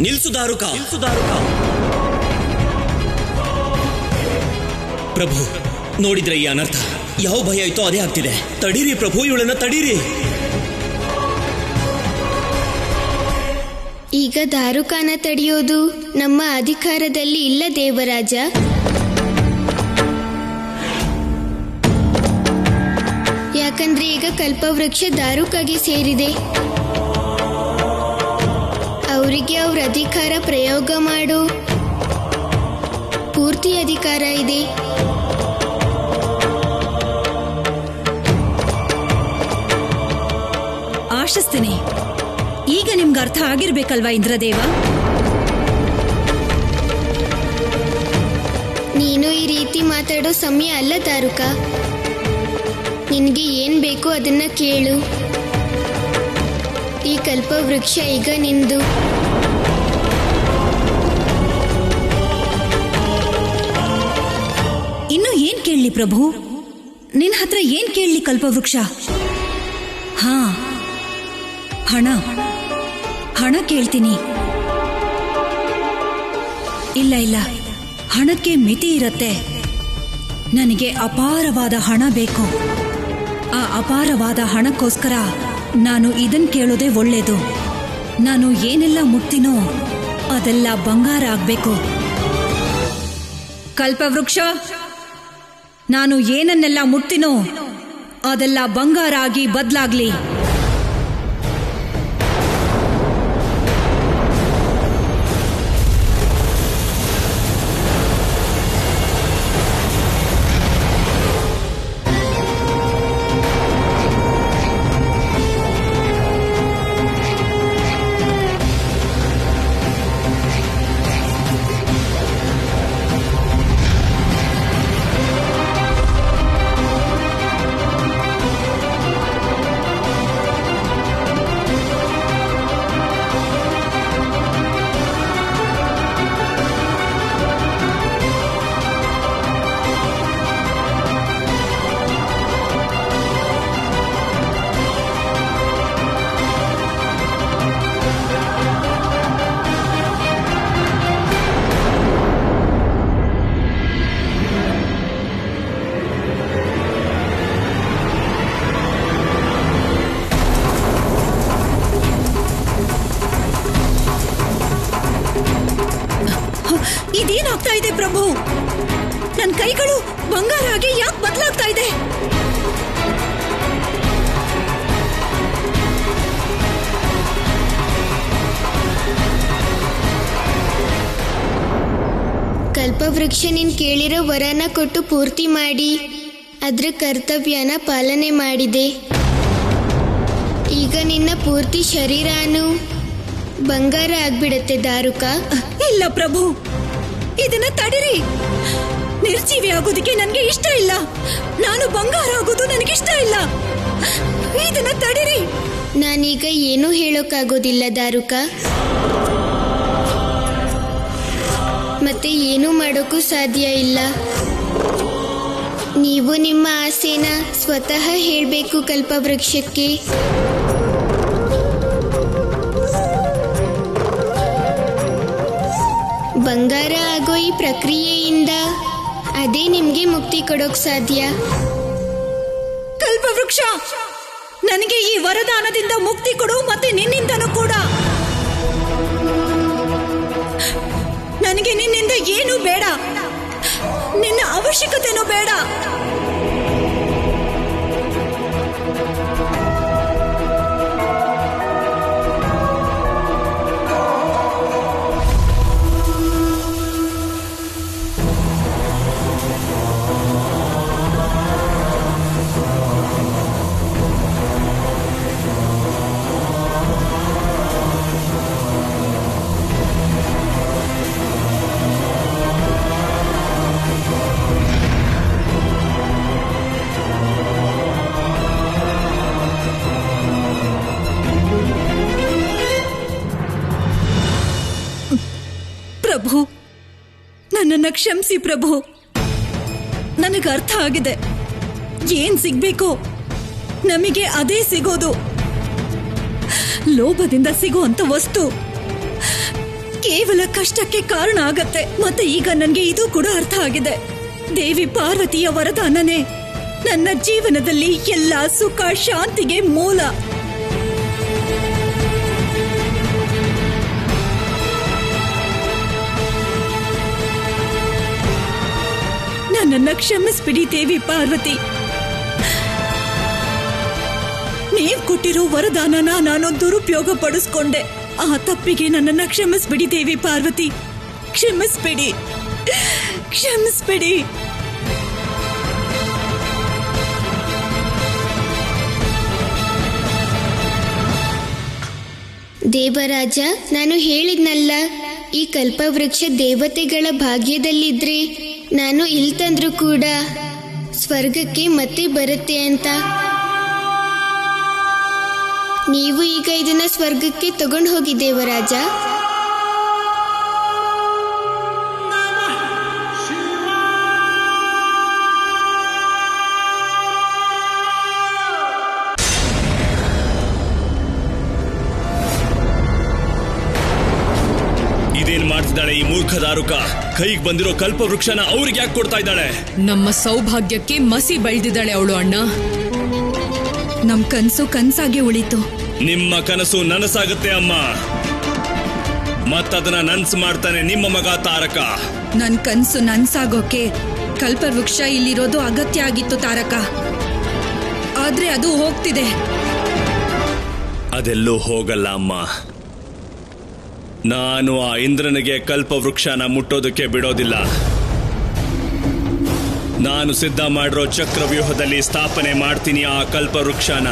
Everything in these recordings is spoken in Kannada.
ನಿಲ್ಸು ದಾರುಕ. ಪ್ರಭು, ನೋಡಿದ್ರೆ ಈ ಅನರ್ಥ ಯಾವ ಭಯ ಆಯ್ತೋ ಅದೇ ಆಗ್ತಿದೆ. ತಡೀರಿ ಪ್ರಭು, ಇವಳನ್ನ ತಡೀರಿ. ಈಗ ದಾರುಕಾನ ತಡೆಯೋದು ನಮ್ಮ ಅಧಿಕಾರದಲ್ಲಿ ಇಲ್ಲ ದೇವರಾಜ. ಯಾಕಂದ್ರೆ ಈಗ ಕಲ್ಪವೃಕ್ಷ ದಾರುಕಾಗೆ ಸೇರಿದೆ. ಅವರಿಗೆ ಅವ್ರ ಅಧಿಕಾರ ಪ್ರಯೋಗ ಮಾಡೋ ಪೂರ್ತಿ ಅಧಿಕಾರ ಇದೆ. ಆಶಿಸ್ತೀನಿ ಈಗ ನಿಮ್ಗೆ ಅರ್ಥ ಆಗಿರ್ಬೇಕಲ್ವಾ ಇಂದ್ರದೇವ? ನೀನು ಈ ರೀತಿ ಮಾತಾಡೋ ಸಮಯ ಅಲ್ಲ ದಾರುಕ. ನಿನಗೆ ಏನ್ ಬೇಕೋ ಅದನ್ನ ಕೇಳು. ಈ ಕಲ್ಪವೃಕ್ಷ ಈಗ ನಿಂದು. ಇನ್ನು ಏನ್ ಕೇಳಲಿ ಪ್ರಭು? ನಿನ್ನ ಹತ್ರ ಏನ್ ಕೇಳಲಿ ಕಲ್ಪವೃಕ್ಷ? ಹಾ, ಹಣ ಕೇಳ್ತೀನಿ. ಇಲ್ಲ, ಹಣಕ್ಕೆ ಮಿತಿ ಇರತ್ತೆ. ನನಗೆ ಅಪಾರವಾದ ಹಣ ಬೇಕು. ಆ ಅಪಾರವಾದ ಹಣಕ್ಕೋಸ್ಕರ ನಾನು ಇದನ್ ಕೇಳೋದೇ ಒಳ್ಳೇದು. ನಾನು ಏನೆಲ್ಲ ಮುಟ್ತೀನೋ ಅದೆಲ್ಲ ಬಂಗಾರ ಆಗ್ಬೇಕು. ಕಲ್ಪವೃಕ್ಷ, ನಾನು ಏನನ್ನೆಲ್ಲ ಮುಟ್ತೀನೋ ಅದೆಲ್ಲ ಬಂಗಾರ ಆಗಿ ಬದಲಾಗ್ಲಿ. ಇದೇನಾಗ್ತಾ ಇದೆ ಪ್ರಭು? ನನ್ನ ಕೈಗಳು ಬಂಗಾರ ಆಗಿ ಯಾಕೆ ಬದಲಾಗ್ತಾ ಇದೆ? ಕಲ್ಪವೃಕ್ಷ ನೀನ್ ಕೇಳಿರೋ ವರನ ಕೊಟ್ಟು ಪೂರ್ತಿ ಮಾಡಿ ಅದ್ರ ಕರ್ತವ್ಯನ ಪಾಲನೆ ಮಾಡಿದೆ. ಈಗ ನಿನ್ನ ಪೂರ್ತಿ ಶರೀರನು ಬಂಗಾರ ಆಗ್ಬಿಡತ್ತೆ ದಾರುಕ. ಇಲ್ಲ ಪ್ರಭು, ಇದನ್ನ ತಡಿರಿ. ನಿರ್ಜೀವಿ ಆಗೋದಕ್ಕೆ ನನಗೆ ಇಷ್ಟ ಇಲ್ಲ. ನಾನು ಬಂಗಾರ ಆಗೋದು ನನಗಿಷ್ಟ ಇಲ್ಲ. ಇದನ್ನ ತಡಿರಿ. ನಾನೀಗ ಏನೂ ಹೇಳೋಕ್ಕಾಗೋದಿಲ್ಲ ದಾರುಕ. ಮತ್ತೆ ಏನೂ ಮಾಡೋಕ್ಕೂ ಸಾಧ್ಯ ಇಲ್ಲ. ನೀವು ನಿಮ್ಮ ಆಸೆನ ಸ್ವತಃ ಹೇಳಬೇಕು ಕಲ್ಪವೃಕ್ಷಕ್ಕೆ. ಬಂಗಾರ ಆಗೋ ಈ ಪ್ರಕ್ರಿಯೆಯಿಂದ ಅದೇ ನಿಮ್ಗೆ ಮುಕ್ತಿ ಕೊಡೋಕ್ ಸಾಧ್ಯ. ಕಲ್ಪವೃಕ್ಷ, ನನಗೆ ಈ ವರದಾನದಿಂದ ಮುಕ್ತಿ ಕೊಡು, ಮತ್ತೆ ನಿನ್ನಿಂದನೂ ಕೂಡ. ನನಗೆ ನಿನ್ನಿಂದ ಏನೂ ಬೇಡ, ನಿನ್ನ ಅವಶ್ಯಕತೆನೂ ಬೇಡ. ಪ್ರಭು, ನನ್ನನ್ನು ಕ್ಷಮಿಸಿ ಪ್ರಭು. ನನಗೆ ಅರ್ಥ ಆಗಿದೆ. ಏನ್ ಸಿಗ್ಬೇಕೋ ನಮಗೆ ಅದೇ ಸಿಗೋದು. ಲೋಭದಿಂದ ಸಿಗುವಂತ ವಸ್ತು ಕೇವಲ ಕಷ್ಟಕ್ಕೆ ಕಾರಣ ಆಗತ್ತೆ. ಮತ್ತೆ ಈಗ ನನ್ಗೆ ಇದು ಕೂಡ ಅರ್ಥ ಆಗಿದೆ. ದೇವಿ ಪಾರ್ವತಿಯ ವರದಾನನೇ ನನ್ನ ಜೀವನದಲ್ಲಿ ಎಲ್ಲ ಸುಖ ಶಾಂತಿಗೆ ಮೂಲ. ನನ್ನನ್ನ ಕ್ಷಮಿಸ್ಬಿಡಿ ದೇವಿ ಪಾರ್ವತಿ. ನೀವ್ ಕೊಟ್ಟಿರೋ ವರದಾನನ ನಾನು ದುರುಪಯೋಗ ಪಡಿಸ್ಕೊಂಡೆ. ಆ ತಪ್ಪಿಗೆ ನನ್ನನ್ನ ಕ್ಷಮಿಸ್ಬಿಡಿ ದೇವಿ ಪಾರ್ವತಿ. ಕ್ಷಮಿಸ್ಬಿಡಿ, ಕ್ಷಮಿಸ್ಬಿಡಿ. ದೇವರಾಜ, ನಾನು ಹೇಳಿದ್ನಲ್ಲ, ಈ ಕಲ್ಪವೃಕ್ಷ ದೇವತೆಗಳ ಭಾಗ್ಯದಲ್ಲಿದ್ರೆ ನಾನು ಇಲ್ಲಿ ತಂದ್ರೂ ಕೂಡ ಸ್ವರ್ಗಕ್ಕೆ ಮತ್ತೆ ಬರುತ್ತೆ ಅಂತ. ನೀವು ಈಗ ಇದನ್ನ ಸ್ವರ್ಗಕ್ಕೆ ತಗೊಂಡು ಹೋಗಿ ದೇವರಾಜ. ಇದೇನ್ ಮಾಡ್ತಿದ್ದಾಳೆ ಈ ಮೂರ್ಖ ದಾರುಕ? ಕೈಗೆ ಬಂದಿರೋ ಕಲ್ಪವೃಕ್ಷನ ಅವ್ರಿಗೆ ಯಾಕೆ ಕೊಡ್ತಾ ಇದ್ದಾಳೆ? ನಮ್ಮ ಸೌಭಾಗ್ಯಕ್ಕೆ ಮಸಿ ಬೆಳೆದಿದ್ದಾಳೆ ಅವಳು ಅಣ್ಣ. ನಮ್ ಕನ್ಸು ಕನ್ಸಾಗೆ ಉಳಿತು. ನಿಮ್ಮ ಕನಸು ನನಸಾಗುತ್ತೆ ಅಮ್ಮ. ಮತ್ತದನ್ನ ನನ್ಸು ಮಾಡ್ತಾನೆ ನಿಮ್ಮ ಮಗ ತಾರಕ. ನನ್ ಕನ್ಸು ನನ್ಸಾಗೋಕೆ ಕಲ್ಪವೃಕ್ಷ ಇಲ್ಲಿರೋದು ಅಗತ್ಯ ಆಗಿತ್ತು ತಾರಕ. ಆದ್ರೆ ಅದು ಹೋಗ್ತಿದೆ. ಅದೆಲ್ಲೂ ಹೋಗಲ್ಲ ಅಮ್ಮ. ನಾನು ಆ ಇಂದ್ರನಿಗೆ ಕಲ್ಪವೃಕ್ಷನ ಮುಟ್ಟೋದಕ್ಕೆ ಬಿಡೋದಿಲ್ಲ. ನಾನು ಸಿದ್ಧ ಮಾಡಿರೋ ಚಕ್ರವ್ಯೂಹದಲ್ಲಿ ಸ್ಥಾಪನೆ ಮಾಡ್ತೀನಿ ಆ ಕಲ್ಪವೃಕ್ಷನ.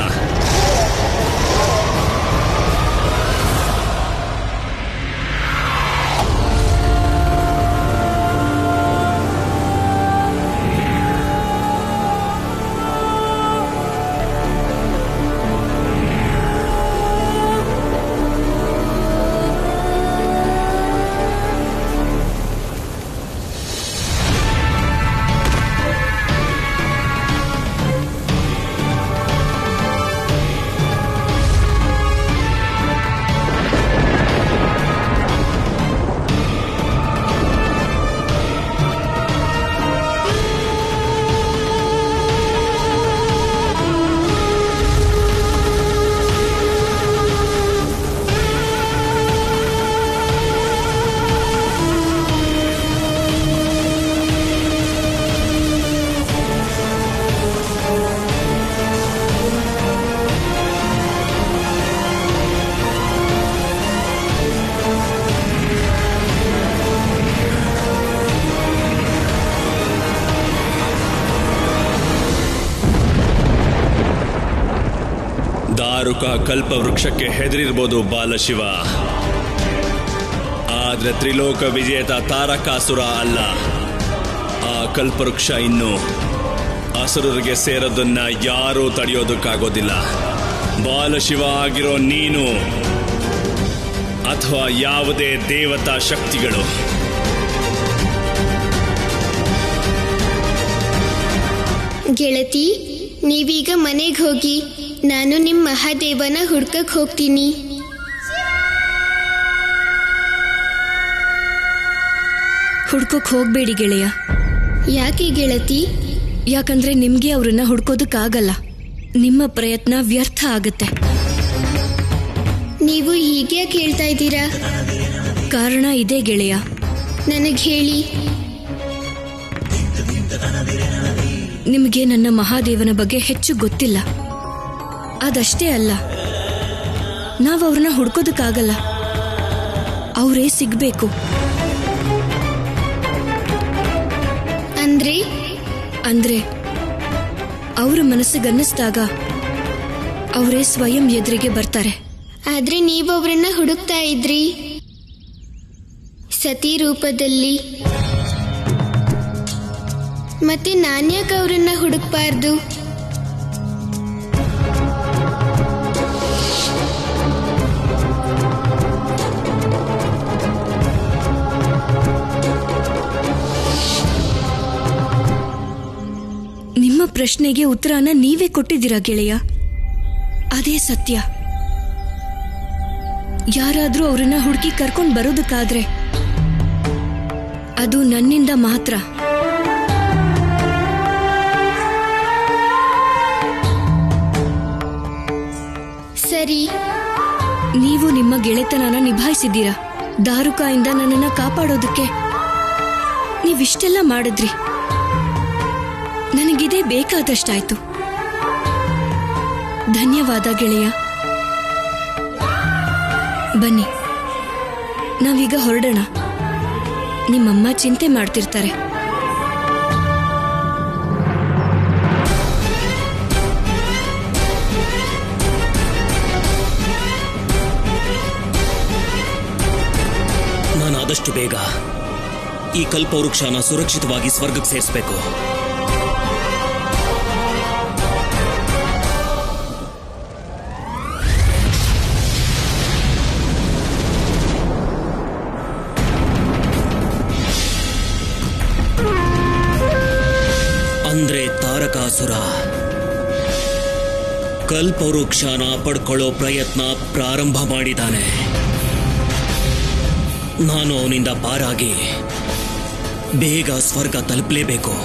ದಾರುಕ ಕಲ್ಪವೃಕ್ಷಕ್ಕೆ ಹೆದರಿರ್ಬೋದು ಬಾಲಶಿವ, ಆದ್ರೆ ತ್ರಿಲೋಕ ವಿಜೇತ ತಾರಕಾಸುರ ಅಲ್ಲ. ಆ ಕಲ್ಪವೃಕ್ಷ ಇನ್ನು ಅಸುರರಿಗೆ ಸೇರೋದನ್ನ ಯಾರೂ ತಡೆಯೋದಕ್ಕಾಗೋದಿಲ್ಲ. ಬಾಲಶಿವ ಆಗಿರೋ ನೀನು ಅಥವಾ ಯಾವುದೇ ದೇವತಾ ಶಕ್ತಿಗಳು. ಗೆಳತಿ, ನೀವೀಗ ಮನೆಗೆ ಹೋಗಿ. ನಾನು ನಿಮ್ಮ ಮಹಾದೇವನ ಹುಡ್ಕಕ್ ಹೋಗ್ತೀನಿ. ಹುಡ್ಕೋಕ್ ಹೋಗ್ಬೇಡಿ ಗೆಳೆಯ. ಯಾಕೆ ಗೆಳತಿ? ಯಾಕಂದ್ರೆ ನಿಮ್ಗೆ ಅವ್ರನ್ನ ಹುಡ್ಕೋದಕ್ಕಾಗಲ್ಲ. ನಿಮ್ಮ ಪ್ರಯತ್ನ ವ್ಯರ್ಥ ಆಗತ್ತೆ. ನೀವು ಹೀಗೆ ಕೇಳ್ತಾ ಇದ್ದೀರಾ? ಕಾರಣ ಇದೆ ಗೆಳೆಯ. ನನಗೆ ಹೇಳಿ. ನಿಮಗೆ ನನ್ನ ಮಹಾದೇವನ ಬಗ್ಗೆ ಹೆಚ್ಚು ಗೊತ್ತಿಲ್ಲ. ಅದಷ್ಟೇ ಅಲ್ಲ, ನಾವು ಅವ್ರನ್ನ ಹುಡ್ಕೋದಕ್ಕಾಗಲ್ಲ. ಅವರೇ ಸಿಗ್ಬೇಕು. ಅಂದ್ರೆ ಅವ್ರ ಮನಸ್ಸಿಗನ್ನಿಸ್ದಾಗ ಅವರೇ ಸ್ವಯಂ ಎದುರಿಗೆ ಬರ್ತಾರೆ. ಆದ್ರೆ ನೀವು ಅವ್ರನ್ನ ಹುಡುಕ್ತಾ ಇದ್ರಿ ಸತಿ ರೂಪದಲ್ಲಿ. ಮತ್ತೆ ನಾನ್ಯಾಕೆ ಅವ್ರನ್ನ ಹುಡುಕ್ಬಾರ್ದು? ನಿಮ್ಮ ಪ್ರಶ್ನೆಗೆ ಉತ್ತರನ ನೀವೇ ಕೊಟ್ಟಿದ್ದೀರಾ ಗೆಳೆಯ. ಅದೇ ಸತ್ಯ. ಯಾರಾದ್ರೂ ಅವ್ರನ್ನ ಹುಡುಕಿ ಕರ್ಕೊಂಡ್ ಬರೋದಕ್ಕಾದ್ರೆ ಅದು ನನ್ನಿಂದ ಮಾತ್ರ. ಸರಿ, ನೀವು ನಿಮ್ಮ ಗೆಳೆತನನ ನಿಭಾಯಿಸಿದ್ದೀರಾ. ದಾರುಕಾಯಿಂದ ನನ್ನನ್ನ ಕಾಪಾಡೋದಕ್ಕೆ ನೀವಿಷ್ಟೆಲ್ಲ ಮಾಡಿದ್ರಿ. ನನಗಿದೇ ಬೇಕಾದಷ್ಟಾಯ್ತು. ಧನ್ಯವಾದ ಗೆಳೆಯ. ಬನ್ನಿ, ನಾವೀಗ ಹೊರಡೋಣ. ನಿಮ್ಮಮ್ಮ ಚಿಂತೆ ಮಾಡ್ತಿರ್ತಾರೆ. ನಾನು ಆದಷ್ಟು ಬೇಗ ಈ ಕಲ್ಪವೃಕ್ಷನ ಸುರಕ್ಷಿತವಾಗಿ ಸ್ವರ್ಗಕ್ಕೆ ಸೇರಿಸಬೇಕು. ಅಂದ್ರೆ ತಾರಕಾಸುರ ಕಲ್ಪವೃಕ್ಷನ ಪಡ್ಕೊಳ್ಳೋ ಪ್ರಯತ್ನ ಪ್ರಾರಂಭ ಮಾಡಿದ್ದಾನೆ. ನಾನು ಅವನಿಂದ ಪಾರಾಗಿ ಬೇಗ ಸ್ವರ್ಗ ತಲುಪಲೇಬೇಕು.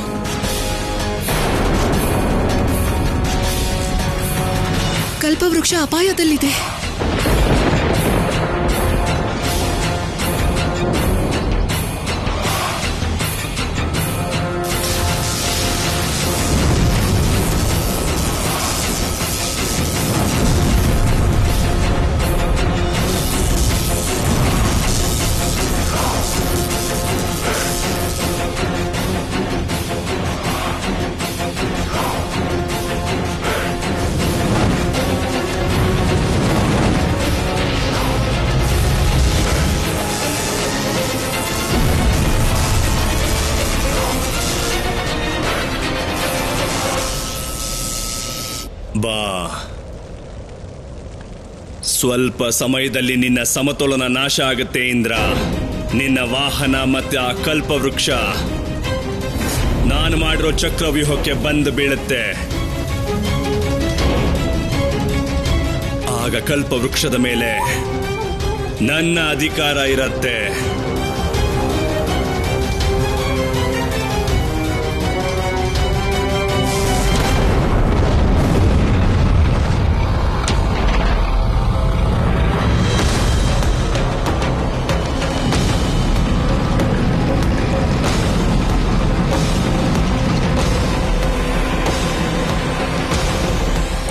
ಕಲ್ಪವೃಕ್ಷ ಅಪಾಯದಲ್ಲಿದೆ. ಬಾ, ಸ್ವಲ್ಪ ಸಮಯದಲ್ಲಿ ನಿನ್ನ ಸಮತೋಲನ ನಾಶ ಆಗುತ್ತೆ ಇಂದ್ರ. ನಿನ್ನ ವಾಹನ ಮತ್ತೆ ಆ ಕಲ್ಪವೃಕ್ಷ ನಾನು ಮಾಡಿರೋ ಚಕ್ರವ್ಯೂಹಕ್ಕೆ ಬಂದು ಬೀಳುತ್ತೆ. ಆಗ ಕಲ್ಪವೃಕ್ಷದ ಮೇಲೆ ನನ್ನ ಅಧಿಕಾರ ಇರತ್ತೆ.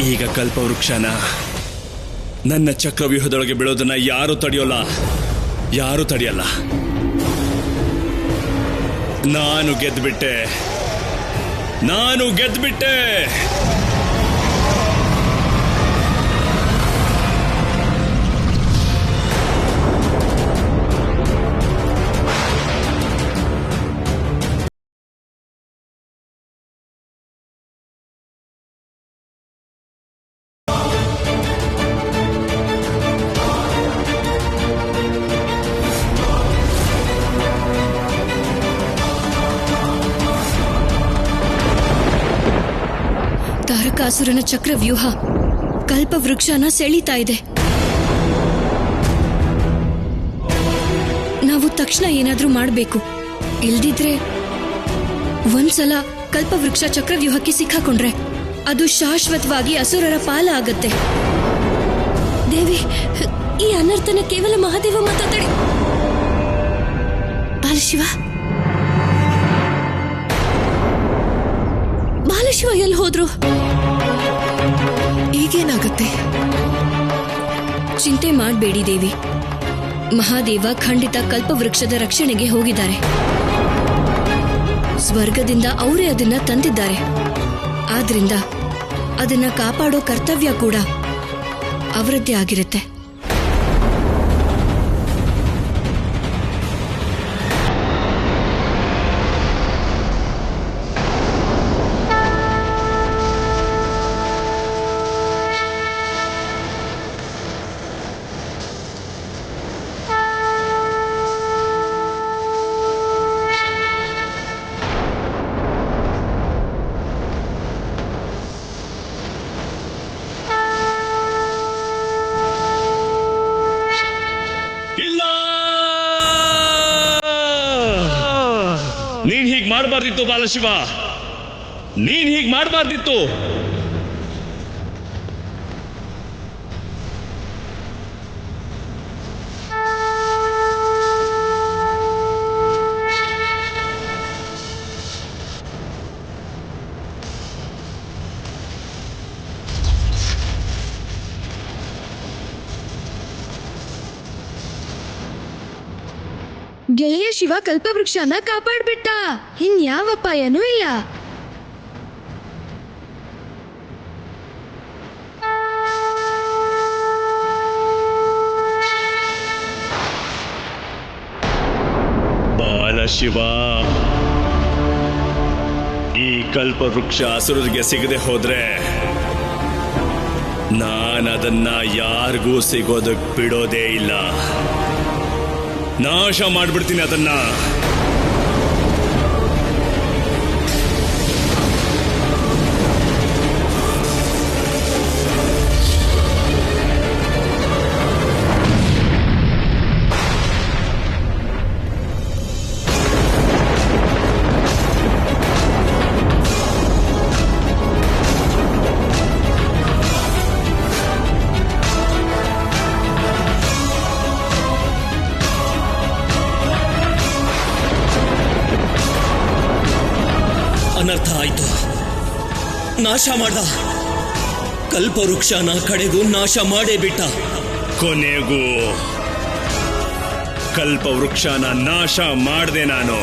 ಈಗ ಕಲ್ಪವೃಕ್ಷನ ನನ್ನ ಚಕ್ರವ್ಯೂಹದೊಳಗೆ ಬೀಳೋದನ್ನ ಯಾರು ತಡೆಯೋಲ್ಲ, ಯಾರು ತಡೆಯಲ್ಲ. ನಾನು ಗೆದ್ಬಿಟ್ಟೆ, ನಾನು ಗೆದ್ಬಿಟ್ಟೆ. ತಾರಕಾಸುರನ ಚಕ್ರವ್ಯೂಹ ಕಲ್ಪವೃಕ್ಷನ ಸೆಳೀತಾ ಇದೆ. ನಾವು ತಕ್ಷಣ ಏನಾದ್ರೂ ಮಾಡಬೇಕು. ಇಲ್ದಿದ್ರೆ ಒಂದ್ಸಲ ಕಲ್ಪವೃಕ್ಷ ಚಕ್ರವ್ಯೂಹಕ್ಕೆ ಸಿಕ್ಕಾಕೊಂಡ್ರೆ ಅದು ಶಾಶ್ವತವಾಗಿ ಅಸುರರ ಪಾಲ ಆಗತ್ತೆ. ದೇವಿ, ಈ ಅನರ್ಥನ ಕೇವಲ ಮಹಾದೇವ ಮಾತಾಡಿ. ಬಾಲಶಿವ, ಬಾಲಶಿವ ಎಲ್ಲಿ ಹೋದ್ರು? ಈಗೇನಾಗತ್ತೆ? ಚಿಂತೆ ಮಾಡಬೇಡಿ ದೇವಿ. ಮಹಾದೇವ ಖಂಡಿತ ಕಲ್ಪವೃಕ್ಷದ ರಕ್ಷಣೆಗೆ ಹೋಗಿದ್ದಾರೆ. ಸ್ವರ್ಗದಿಂದ ಅವರೇ ಅದನ್ನ ತಂದಿದ್ದಾರೆ. ಆದ್ರಿಂದ ಅದನ್ನ ಕಾಪಾಡೋ ಕರ್ತವ್ಯ ಕೂಡ ಅವರದ್ದೇ ಆಗಿರುತ್ತೆ. ಮಾಡಬಾರ್ದಿತ್ತು ಬಾಲಶಿವ, ನೀನ್ ಹೀಗ್ ಮಾಡಬಾರ್ದಿತ್ತು. ಗೆಳೆಯ ಶಿವ ಕಲ್ಪವೃಕ್ಷನ ಕಾಪಾಡ್ಬಿಟ್ಟ. ಇನ್ಯಾವ ಅಪಾಯನೂ ಇಲ್ಲ. ಬಾಲಶಿವ, ಈ ಕಲ್ಪವೃಕ್ಷ ಅಸುರರಿಗೆ ಸಿಗದೆ ಹೋದ್ರೆ ನಾನದನ್ನ ಯಾರಿಗೂ ಸಿಗೋದಕ್ ಬಿಡೋದೇ ಇಲ್ಲ. ನಾಶ ಮಾಡ್ಬಿಡ್ತೀನಿ ಅದನ್ನ. ಅನರ್ಥ ಆಯ್ತು. ನಾಶ ಮಾಡ್ದ. ಕಲ್ಪವೃಕ್ಷನ ಕಡೆಗೂ ನಾಶ ಮಾಡೇ ಬಿಟ್ಟ. ಕೊನೆಗೂ ಕಲ್ಪವೃಕ್ಷನ ನಾಶ ಮಾಡ್ದೆ ನಾನು.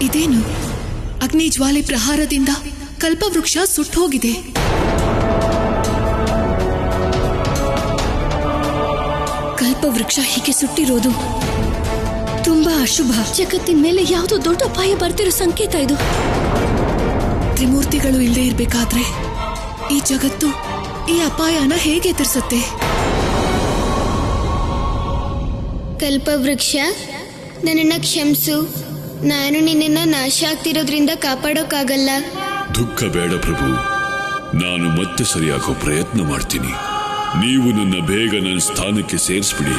ಇದೇನು? ಅಗ್ನಿ ಜ್ವಾಲೆ ಪ್ರಹಾರದಿಂದ ಕಲ್ಪವೃಕ್ಷ ಸುಟ್ಟೋಗಿದೆ. ಕಲ್ಪವೃಕ್ಷ ಹೀಗೆ ಸುಟ್ಟಿರೋದು ತುಂಬಾ ಅಶುಭ. ಜಗತ್ತಿನ ಮೇಲೆ ಯಾವುದೋ ದೊಡ್ಡ ಅಪಾಯ ಬರ್ತಿರೋ ಸಂಕೇತ ಇದು. ತ್ರಿಮೂರ್ತಿಗಳು ಇಲ್ಲದೆ ಇರ್ಬೇಕಾದ್ರೆ ಈ ಜಗತ್ತು ಈ ಅಪಾಯನ ಹೇಗೆ ಎದುರಿಸುತ್ತೆ? ಕಲ್ಪವೃಕ್ಷ, ನನ್ನನ್ನ ಕ್ಷಮಿಸು. ನಾನು ನಿನ್ನನ್ನ ನಾಶ ಆಗ್ತಿರೋದ್ರಿಂದ ಕಾಪಾಡೋಕ್ಕಾಗಲ್ಲ. ದುಃಖ ಬೇಡ ಪ್ರಭು, ನಾನು ಮತ್ತೆ ಸರಿಯಾಗೋ ಪ್ರಯತ್ನ ಮಾಡ್ತೀನಿ. ನೀವು ನನ್ನ ಬೇಗ ನನ್ನ ಸ್ಥಾನಕ್ಕೆ ಸೇರಿಸ್ಬಿಡಿ.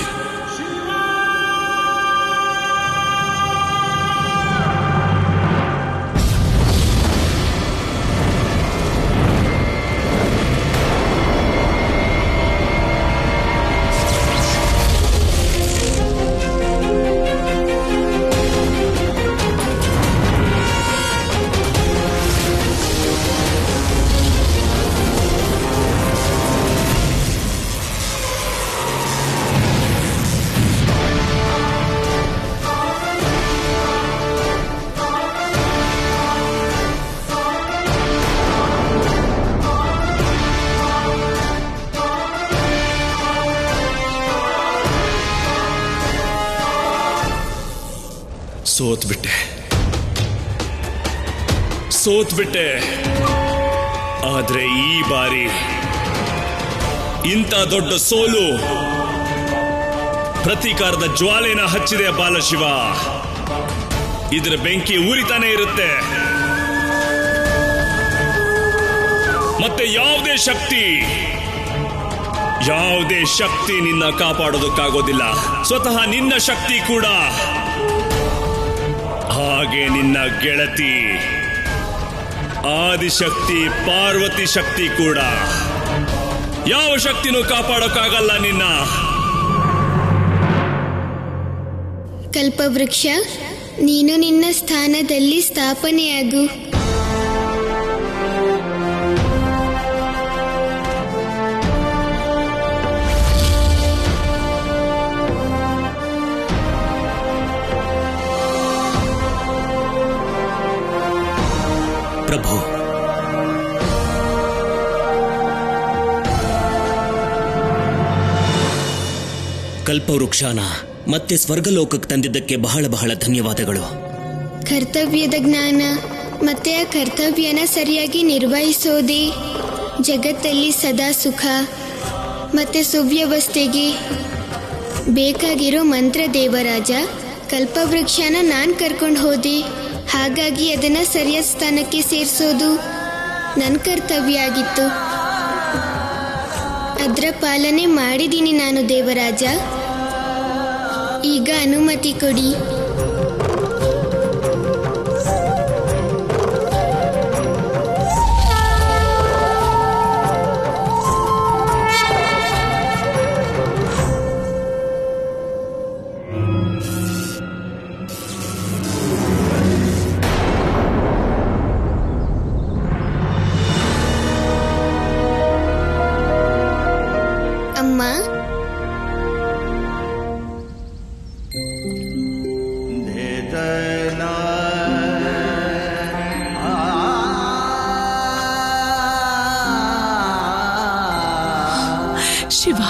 ಸೋತ್ಬಿಟ್ಟೆ. ಆದ್ರೆ ಈ ಬಾರಿ ಇಂಥ ದೊಡ್ಡ ಸೋಲು ಪ್ರತೀಕಾರದ ಜ್ವಾಲೆನ ಹಚ್ಚಿದೆ ಬಾಲಶಿವ. ಇದರ ಬೆಂಕಿ ಉರಿತಾನೆ ಇರುತ್ತೆ. ಮತ್ತೆ ಯಾವುದೇ ಶಕ್ತಿ ನಿನ್ನ ಕಾಪಾಡೋದಕ್ಕಾಗೋದಿಲ್ಲ. ಸ್ವತಃ ನಿನ್ನ ಶಕ್ತಿ ಕೂಡ, ಹಾಗೆ ನಿನ್ನ ಗೆಳತಿ ಆದಿಶಕ್ತಿ ಪಾರ್ವತಿ ಶಕ್ತಿ ಕೂಡ, ಯಾವ ಶಕ್ತಿನೂ ಕಾಪಾಡೋಕ್ಕಾಗಲ್ಲ ನಿನ್ನ. ಕಲ್ಪವೃಕ್ಷ, ನೀನು ನಿನ್ನ ಸ್ಥಾನದಲ್ಲಿ ಸ್ಥಾಪನೆಯಾಗು. ಪ್ರಭು, ಕಲ್ಪವೃಕ್ಷನ ಮತ್ತೆ ಸ್ವರ್ಗಲೋಕಕ್ಕೆ ತಂದಿದ್ದಕ್ಕೆ ಬಹಳ ಬಹಳ ಧನ್ಯವಾದಗಳು. ಕರ್ತವ್ಯದ ಜ್ಞಾನ ಮತ್ತೆ ಆ ಕರ್ತವ್ಯನ ಸರಿಯಾಗಿ ನಿರ್ವಹಿಸೋದೇ ಜಗತ್ತಲ್ಲಿ ಸದಾ ಸುಖ ಮತ್ತೆ ಸುವ್ಯವಸ್ಥೆಗೆ ಬೇಕಾಗಿರೋ ಮಂತ್ರ ದೇವರಾಜ. ಕಲ್ಪವೃಕ್ಷನ ನಾನು ಕರ್ಕೊಂಡು ಹೋದೆ, ಹಾಗಾಗಿ ಅದನ್ನ ಸರಿಯಾದ ಸ್ಥಾನಕ್ಕೆ ಸೇರಿಸೋದು ನನ್ನ ಕರ್ತವ್ಯ ಆಗಿತ್ತು. ಅದರ ಪಾಲನೆ ಮಾಡಿದ್ದೀನಿ ನಾನು ದೇವರಾಜ. ಈಗ ಅನುಮತಿ ಕೊಡಿ. ಅಮ್ಮ, ಶಿವ,